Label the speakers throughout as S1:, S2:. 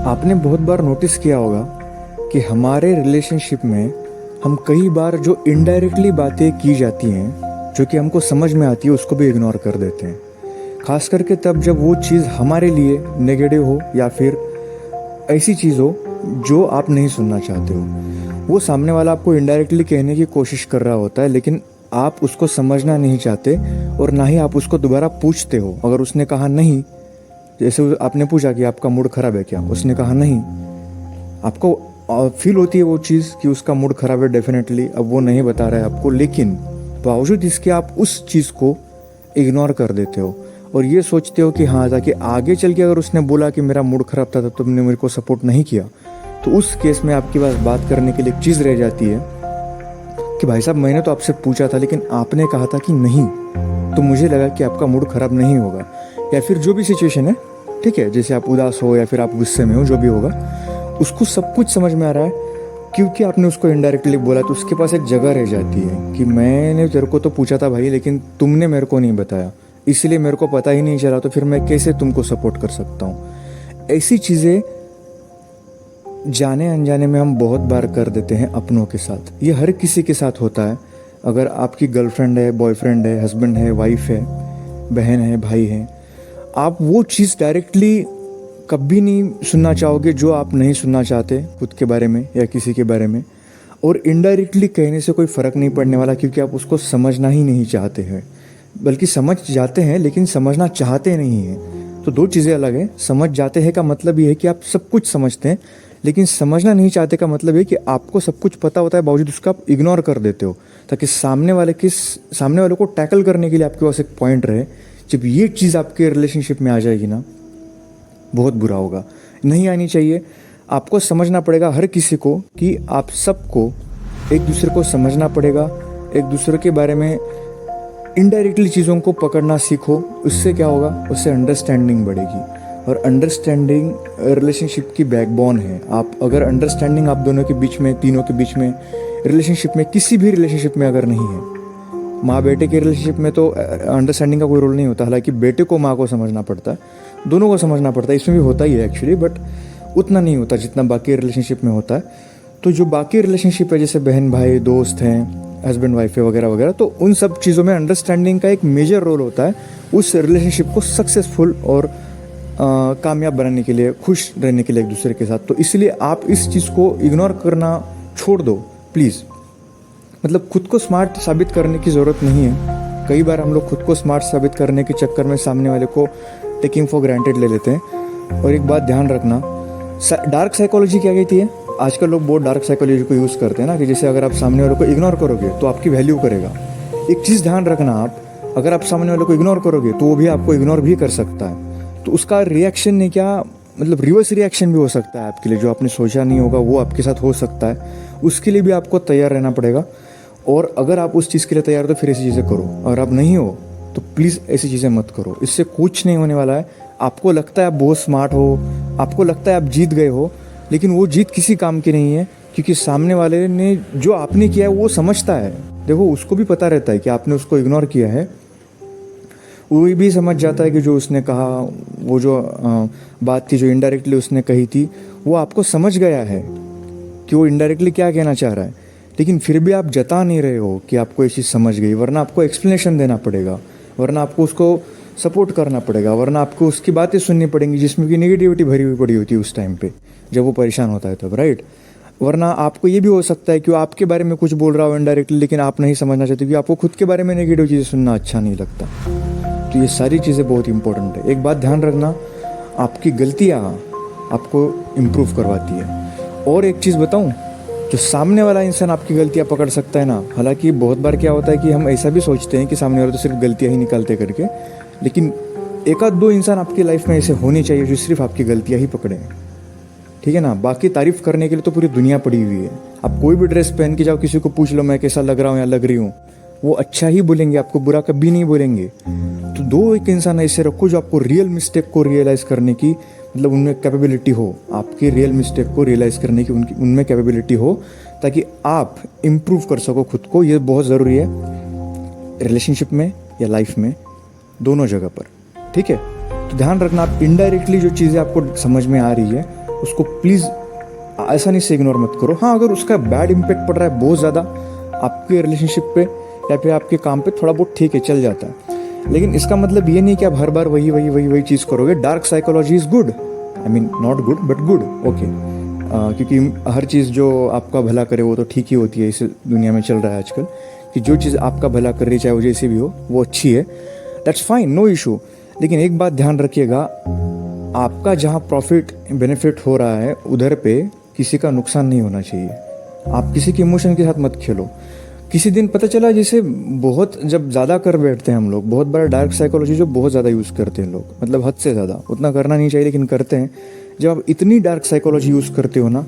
S1: आपने बहुत बार नोटिस किया होगा कि हमारे रिलेशनशिप में हम कई बार जो इनडायरेक्टली बातें की जाती हैं जो कि हमको समझ में आती है उसको भी इग्नोर कर देते हैं। खास करके तब जब वो चीज़ हमारे लिए नेगेटिव हो या फिर ऐसी चीज़ हो जो आप नहीं सुनना चाहते हो। वो सामने वाला आपको इनडायरेक्टली कहने की कोशिश कर रहा होता है लेकिन आप उसको समझना नहीं चाहते और ना ही आप उसको दोबारा पूछते हो। अगर उसने कहा नहीं, जैसे आपने पूछा कि आपका मूड ख़राब है क्या, उसने कहा नहीं, आपको फील होती है वो चीज़ कि उसका मूड ख़राब है डेफिनेटली, अब वो नहीं बता रहा है आपको, लेकिन बावजूद इसके आप उस चीज़ को इग्नोर कर देते हो और ये सोचते हो कि हाँ, ताकि आगे चल के अगर उसने बोला कि मेरा मूड ख़राब था तो तुमने मेरे को सपोर्ट नहीं किया, तो उस केस में आपके पास बात करने के लिए एक चीज़ रह जाती है कि भाई साहब मैंने तो आपसे पूछा था लेकिन आपने कहा था कि नहीं, तो मुझे लगा कि आपका मूड ख़राब नहीं होगा। या फिर जो भी सिचुएशन है, ठीक है, जैसे आप उदास हो या फिर आप गुस्से में हो, जो भी होगा, उसको सब कुछ समझ में आ रहा है क्योंकि आपने उसको इनडायरेक्टली बोला, तो उसके पास एक जगह रह जाती है कि मैंने तेरे को तो पूछा था भाई लेकिन तुमने मेरे को नहीं बताया, इसलिए मेरे को पता ही नहीं चला, तो फिर मैं कैसे तुमको सपोर्ट कर सकता हूँ। ऐसी चीज़ें जाने अनजाने में हम बहुत बार कर देते हैं अपनों के साथ। ये हर किसी के साथ होता है। अगर आपकी गर्लफ्रेंड है, बॉयफ्रेंड है, हस्बैंड है, वाइफ है, बहन है, भाई है, आप वो चीज़ डायरेक्टली कभी नहीं सुनना चाहोगे जो आप नहीं सुनना चाहते खुद के बारे में या किसी के बारे में, और इनडायरेक्टली कहने से कोई फ़र्क नहीं पड़ने वाला क्योंकि आप उसको समझना ही नहीं चाहते हैं, बल्कि समझ जाते हैं लेकिन समझना चाहते नहीं हैं। तो दो चीज़ें अलग हैं। समझ जाते हैं का मतलब ये है कि आप सब कुछ समझते हैं, लेकिन समझना नहीं चाहते का मतलब ये कि आपको सब कुछ पता होता है बावजूद उसका आप इग्नोर कर देते हो ताकि सामने वाले को टैकल करने के लिए आपके पास एक पॉइंट रहे। जब ये चीज़ आपके रिलेशनशिप में आ जाएगी ना, बहुत बुरा होगा, नहीं आनी चाहिए। आपको समझना पड़ेगा हर किसी को कि आप सबको एक दूसरे को समझना पड़ेगा, एक दूसरे के बारे में इनडायरेक्टली चीज़ों को पकड़ना सीखो। उससे क्या होगा, उससे अंडरस्टैंडिंग बढ़ेगी और अंडरस्टैंडिंग रिलेशनशिप की बैकबोन है। आप अगर अंडरस्टैंडिंग आप दोनों के बीच में, तीनों के बीच में, रिलेशनशिप में, किसी भी रिलेशनशिप में अगर नहीं है, माँ बेटे के रिलेशनशिप में तो अंडरस्टैंडिंग का कोई रोल नहीं होता, हालांकि बेटे को माँ को समझना पड़ता है, दोनों को समझना पड़ता है, इसमें भी होता ही है एक्चुअली, बट उतना नहीं होता जितना बाकी रिलेशनशिप में होता है। तो जो बाकी रिलेशनशिप है जैसे बहन भाई, दोस्त हैं, हस्बैंड वाइफ है वगैरह वगैरह, तो उन सब चीज़ों में अंडरस्टैंडिंग का एक मेजर रोल होता है उस रिलेशनशिप को सक्सेसफुल और कामयाब बनाने के लिए, खुश रहने के लिए एक दूसरे के साथ। तो इसलिए आप इस चीज़ को इग्नोर करना छोड़ दो प्लीज़। मतलब खुद को स्मार्ट साबित करने की ज़रूरत नहीं है। कई बार हम लोग खुद को स्मार्ट साबित करने के चक्कर में सामने वाले को टेकिंग फॉर ग्रांटेड ले लेते हैं। और एक बात ध्यान रखना, डार्क साइकोलॉजी क्या कहती है, आजकल लोग बहुत डार्क साइकोलॉजी को यूज़ करते हैं ना, कि जैसे अगर आप सामने वाले को इग्नोर करोगे तो आपकी वैल्यू करेगा। एक चीज़ ध्यान रखना, आप अगर आप सामने वाले को इग्नोर करोगे तो वो भी आपको इग्नोर भी कर सकता है। तो उसका रिएक्शन नहीं, क्या मतलब रिवर्स रिएक्शन भी हो सकता है आपके लिए, जो आपने सोचा नहीं होगा वो आपके साथ हो सकता है। उसके लिए भी आपको तैयार रहना पड़ेगा। और अगर आप उस चीज़ के लिए तैयार हो तो फिर ऐसी चीज़ें करो, अगर आप नहीं हो तो प्लीज़ ऐसी चीज़ें मत करो। इससे कुछ नहीं होने वाला है। आपको लगता है आप बहुत स्मार्ट हो, आपको लगता है आप जीत गए हो, लेकिन वो जीत किसी काम की नहीं है, क्योंकि सामने वाले ने जो आपने किया है वो समझता है। देखो, उसको भी पता रहता है कि आपने उसको इग्नोर किया है, वो भी समझ जाता है कि जो उसने कहा, वो जो बात थी जो इनडायरेक्टली उसने कही थी, वो आपको समझ गया है कि वो इनडायरेक्टली क्या कहना चाह रहा है। लेकिन फिर भी आप जता नहीं रहे हो कि आपको ये चीज़ समझ गई, वरना आपको एक्सप्लेनेशन देना पड़ेगा, वरना आपको उसको सपोर्ट करना पड़ेगा, वरना आपको उसकी बातें सुननी पड़ेंगी जिसमें कि नेगेटिविटी भरी हुई पड़ी होती है उस टाइम पे जब वो परेशान होता है तब, राइट। वरना आपको ये भी हो सकता है कि वो आपके बारे में कुछ बोल रहा हो इनडायरेक्टली, लेकिन आप नहीं समझना चाहते क्योंकि आपको खुद के बारे में नेगेटिव चीज़ें सुनना अच्छा नहीं लगता। तो ये सारी चीज़ें बहुत इंपॉर्टेंट है। एक बात ध्यान रखना, आपकी गलतियाँ आपको इम्प्रूव करवाती है। और एक चीज़ बताऊँ, जो सामने वाला इंसान आपकी गलतियाँ पकड़ सकता है ना, हालांकि बहुत बार क्या होता है कि हम ऐसा भी सोचते हैं कि सामने वाला तो सिर्फ गलतियाँ ही निकालते करके, लेकिन एक आध दो इंसान आपकी लाइफ में ऐसे होने चाहिए जो सिर्फ आपकी गलतियाँ ही पकड़ें, ठीक है ना। बाकी तारीफ़ करने के लिए तो पूरी दुनिया पड़ी हुई है। आप कोई भी ड्रेस पहन के जाओ, किसी को पूछ लो मैं कैसा लग रहा हूँ या लग रही हूँ, वो अच्छा ही बोलेंगे, आपको बुरा कभी नहीं बोलेंगे। तो दो एक इंसान ऐसे रखो जो आपको रियल मिस्टेक को रियलाइज़ करने की, मतलब उनमें कैपेबिलिटी हो, आपकी रियल मिस्टेक को रियलाइज़ करने की उनमें कैपेबिलिटी हो, ताकि आप इम्प्रूव कर सको खुद को। ये बहुत ज़रूरी है रिलेशनशिप में या लाइफ में, दोनों जगह पर, ठीक है। तो ध्यान रखना, आप इनडायरेक्टली जो चीज़ें आपको समझ में आ रही है उसको प्लीज़ आसानी से इग्नोर मत करो। हाँ, अगर उसका बैड इम्पैक्ट पड़ रहा है बहुत ज़्यादा आपके रिलेशनशिप पे या फिर आपके काम पे, थोड़ा बहुत ठीक है, चल जाता है, लेकिन इसका मतलब ये नहीं कि आप हर बार वही चीज़ करोगे। Dark psychology is good, I mean not good but good, okay, क्योंकि हर चीज़ जो आपका भला करे वो तो ठीक ही होती है, इस दुनिया में चल रहा है आजकल कि जो चीज़ आपका भला कर रही है चाहे वो जैसी भी हो वो अच्छी है, दैट्स फाइन, नो इशू। लेकिन एक बात ध्यान रखिएगा, आपका जहाँ प्रॉफिट बेनिफिट हो रहा है उधर पे किसी का नुकसान नहीं होना चाहिए। आप किसी के इमोशन के साथ मत खेलो। किसी दिन पता चला, जैसे बहुत जब ज़्यादा कर बैठते हैं हम लोग, बहुत बड़ा डार्क साइकोलॉजी जो बहुत ज़्यादा यूज़ करते हैं लोग, मतलब हद से ज़्यादा, उतना करना नहीं चाहिए लेकिन करते हैं। जब आप इतनी डार्क साइकोलॉजी यूज़ करते हो ना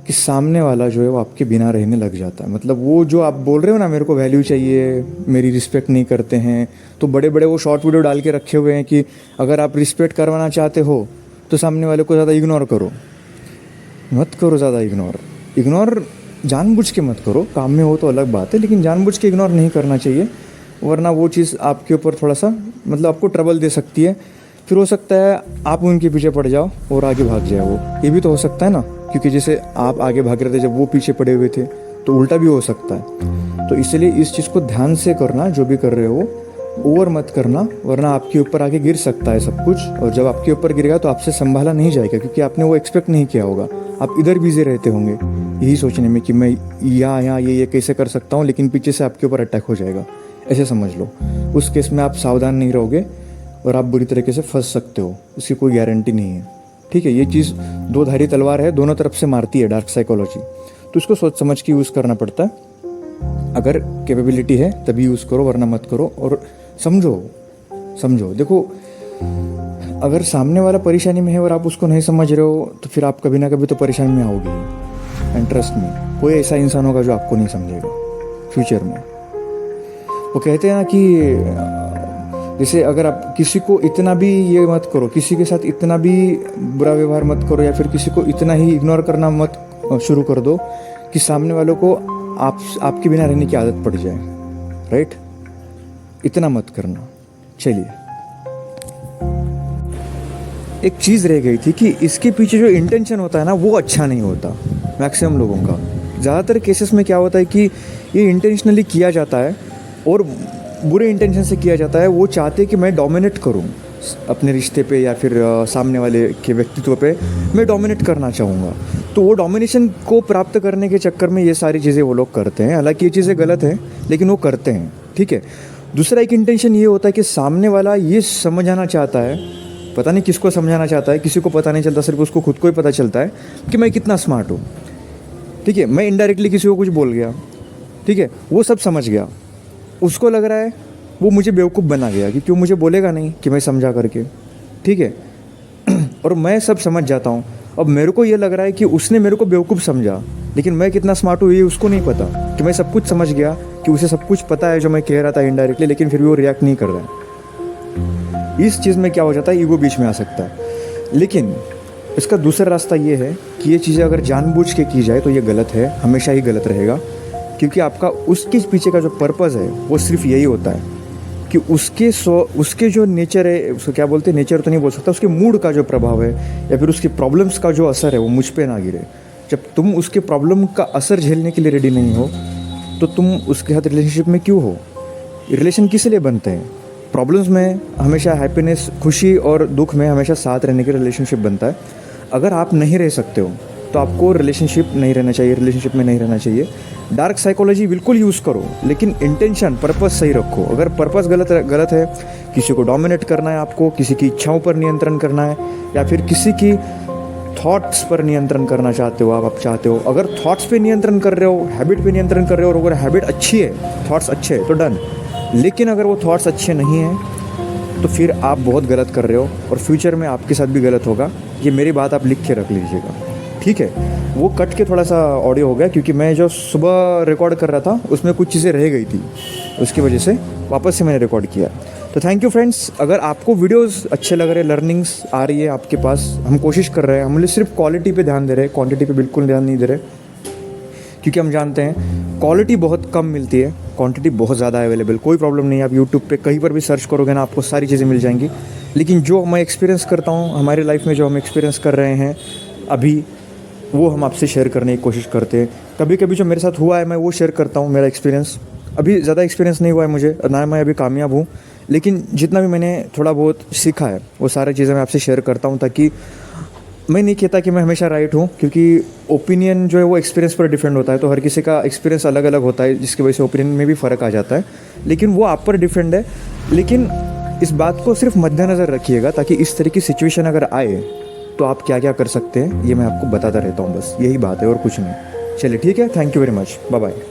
S1: कि सामने वाला जो है वो आपके बिना रहने लग जाता है। मतलब वो जो आप बोल रहे हो ना, मेरे को वैल्यू चाहिए, मेरी रिस्पेक्ट नहीं करते हैं, तो बड़े बड़े वो शॉर्ट वीडियो डाल के रखे हुए हैं कि अगर आप रिस्पेक्ट करवाना चाहते हो तो सामने वाले को ज़्यादा इग्नोर करो। मत करो ज़्यादा इग्नोर जानबूझ के मत करो। काम में हो तो अलग बात है, लेकिन जानबूझ के इग्नोर नहीं करना चाहिए, वरना वो चीज़ आपके ऊपर थोड़ा सा मतलब आपको ट्रबल दे सकती है। फिर हो सकता है आप उनके पीछे पड़ जाओ और आगे भाग जाए वो, ये भी तो हो सकता है ना, क्योंकि जैसे आप आगे भाग रहे थे जब वो पीछे पड़े हुए थे, तो उल्टा भी हो सकता है। तो इसलिए इस चीज़ को ध्यान से करना, जो भी कर रहे हो ओवर मत करना, वरना आपके ऊपर आगे गिर सकता है सब कुछ, और जब आपके ऊपर गिरेगा तो आपसे संभाला नहीं जाएगा, क्योंकि आपने वो एक्सपेक्ट नहीं किया होगा। आप इधर बिजी रहते होंगे यही सोचने में कि मैं यहाँ ये कैसे कर सकता हूँ, लेकिन पीछे से आपके ऊपर अटैक हो जाएगा, ऐसे समझ लो। उस केस में आप सावधान नहीं रहोगे और आप बुरी तरीके से फंस सकते हो, इसकी कोई गारंटी नहीं है, ठीक है। ये चीज़ दो धारी तलवार है, दोनों तरफ से मारती है डार्क साइकोलॉजी, तो इसको सोच समझ के यूज़ करना पड़ता है। अगर कैपेबिलिटी है तभी यूज़ करो, वरना मत करो। और समझो देखो, अगर सामने वाला परेशानी में है और आप उसको नहीं समझ रहे हो तो फिर आप कभी ना कभी तो परेशानी में आओगे। एंड ट्रस्ट मी, कोई ऐसा इंसान होगा जो आपको नहीं समझेगा फ्यूचर में। वो कहते हैं ना कि जैसे अगर आप किसी को इतना भी ये मत करो, किसी के साथ इतना भी बुरा व्यवहार मत करो, या फिर किसी को इतना ही इग्नोर करना मत शुरू कर दो कि सामने वालों को आपके बिना रहने की आदत पड़ जाए, राइट? इतना मत करना। चलिए, एक चीज़ रह गई थी कि इसके पीछे जो इंटेंशन होता है ना वो अच्छा नहीं होता मैक्सिमम लोगों का। ज़्यादातर केसेस में क्या होता है कि ये इंटेंशनली किया जाता है और बुरे इंटेंशन से किया जाता है। वो चाहते हैं कि मैं डोमिनेट करूं अपने रिश्ते पे या फिर सामने वाले के व्यक्तित्व पे मैं डोमिनेट करना चाहूँगा। तो वो डोमिनेशन को प्राप्त करने के चक्कर में ये सारी चीज़ें वो लोग करते हैं। हालांकि ये चीज़ें गलत हैं लेकिन वो करते हैं, ठीक है। दूसरा एक इंटेंशन ये होता है कि सामने वाला ये समझाना चाहता है, पता नहीं किसको समझाना चाहता है, किसी को पता नहीं चलता, सिर्फ उसको खुद को ही पता चलता है कि मैं कितना स्मार्ट हूँ, ठीक है। मैं इनडायरेक्टली किसी को कुछ बोल गया, ठीक है, वो सब समझ गया, उसको लग रहा है वो मुझे बेवकूफ़ बना गया कि क्यों मुझे बोलेगा नहीं कि मैं समझा करके, ठीक है। और मैं सब समझ जाता हूँ। अब मेरे को ये लग रहा है कि उसने मेरे को बेवकूफ़ समझा, लेकिन मैं कितना स्मार्ट हूँ ये उसको नहीं पता कि मैं सब कुछ समझ गया, कि उसे सब कुछ पता है जो मैं कह रहा था इनडायरेक्टली, लेकिन फिर भी वो रिएक्ट नहीं कर रहा है। इस चीज़ में क्या हो जाता है, ईगो बीच में आ सकता है। लेकिन इसका दूसरा रास्ता ये है कि ये चीज़ें अगर जानबूझ के की जाए तो ये गलत है, हमेशा ही गलत रहेगा, क्योंकि आपका उसके पीछे का जो पर्पज़ है वो सिर्फ यही होता है कि उसके जो नेचर है, उसको क्या बोलते हैं, नेचर तो नहीं बोल सकता, उसके मूड का जो प्रभाव है या फिर उसकी प्रॉब्लम्स का जो असर है वो मुझ पे ना गिरे। जब तुम उसके प्रॉब्लम का असर झेलने के लिए रेडी नहीं हो तो तुम उसके साथ रिलेशनशिप में क्यों हो? रिलेशन किस लिए बनते हैं? प्रॉब्लम्स में हमेशा हैप्पीनेस, खुशी और दुख में हमेशा साथ रहने के रिलेशनशिप बनता है। अगर आप नहीं रह सकते हो तो आपको रिलेशनशिप में नहीं रहना चाहिए। डार्क साइकोलॉजी बिल्कुल यूज़ करो, लेकिन इंटेंशन, पर्पस सही रखो। अगर पर्पस गलत है, किसी को डोमिनेट करना है आपको, किसी की इच्छाओं पर नियंत्रण करना है या फिर किसी की थॉट्स पर नियंत्रण करना चाहते हो आप चाहते हो, अगर थॉट्स पे नियंत्रण कर रहे हो, हैबिट पे नियंत्रण कर रहे हो, और अगर हैबिट अच्छी है, थॉट्स अच्छे हैं तो डन। लेकिन अगर वो थॉट्स अच्छे नहीं हैं तो फिर आप बहुत गलत कर रहे हो और फ्यूचर में आपके साथ भी गलत होगा। ये मेरी बात आप लिख के रख लीजिएगा, ठीक है। वो कट के थोड़ा सा ऑडियो हो गया क्योंकि मैं जो सुबह रिकॉर्ड कर रहा था उसमें कुछ चीज़ें रह गई थी, उसकी वजह से वापस से मैंने रिकॉर्ड किया। तो थैंक यू फ्रेंड्स। अगर आपको वीडियोस अच्छे लग रहे, लर्निंग्स आ रही है आपके पास, हम कोशिश कर रहे हैं, हम सिर्फ क्वालिटी पे ध्यान दे रहे हैं, क्वांटिटी पे बिल्कुल ध्यान नहीं दे रहे, क्योंकि हम जानते हैं क्वालिटी बहुत कम मिलती है, क्वांटिटी बहुत ज़्यादा अवेलेबल। कोई प्रॉब्लम नहीं है, आप यूट्यूब पे कहीं पर भी सर्च करोगे ना, आपको सारी चीज़ें मिल जाएंगी। लेकिन जो मैं एक्सपीरियंस करता हूँ हमारी लाइफ में, जो हम एक्सपीरियंस कर रहे हैं, अभी वो हम आपसे शेयर करने की कोशिश करते हैं। कभी कभी जो मेरे साथ हुआ है मैं वो शेयर करता हूँ, मेरा एक्सपीरियंस। अभी ज़्यादा एक्सपीरियंस नहीं हुआ है मुझे, ना मैं अभी कामयाब हूँ, लेकिन जितना भी मैंने थोड़ा बहुत सीखा है वो सारी चीज़ें मैं आपसे शेयर करता हूँ, ताकि मैं नहीं कहता कि मैं हमेशा राइट हूँ, क्योंकि ओपिनियन जो है वो एक्सपीरियंस पर डिपेंड होता है। तो हर किसी का एक्सपीरियंस अलग अलग होता है, जिसकी वजह से ओपिनियन में भी फ़र्क आ जाता है, लेकिन वो आप पर डिपेंड है। लेकिन इस बात को सिर्फ मद्देनज़र रखिएगा, ताकि इस तरह की सिचुएशन अगर आए तो आप क्या क्या कर सकते हैं ये मैं आपको बताता रहता हूँ। बस यही बात है और कुछ नहीं। चलिए ठीक है, thank you very much, bye bye.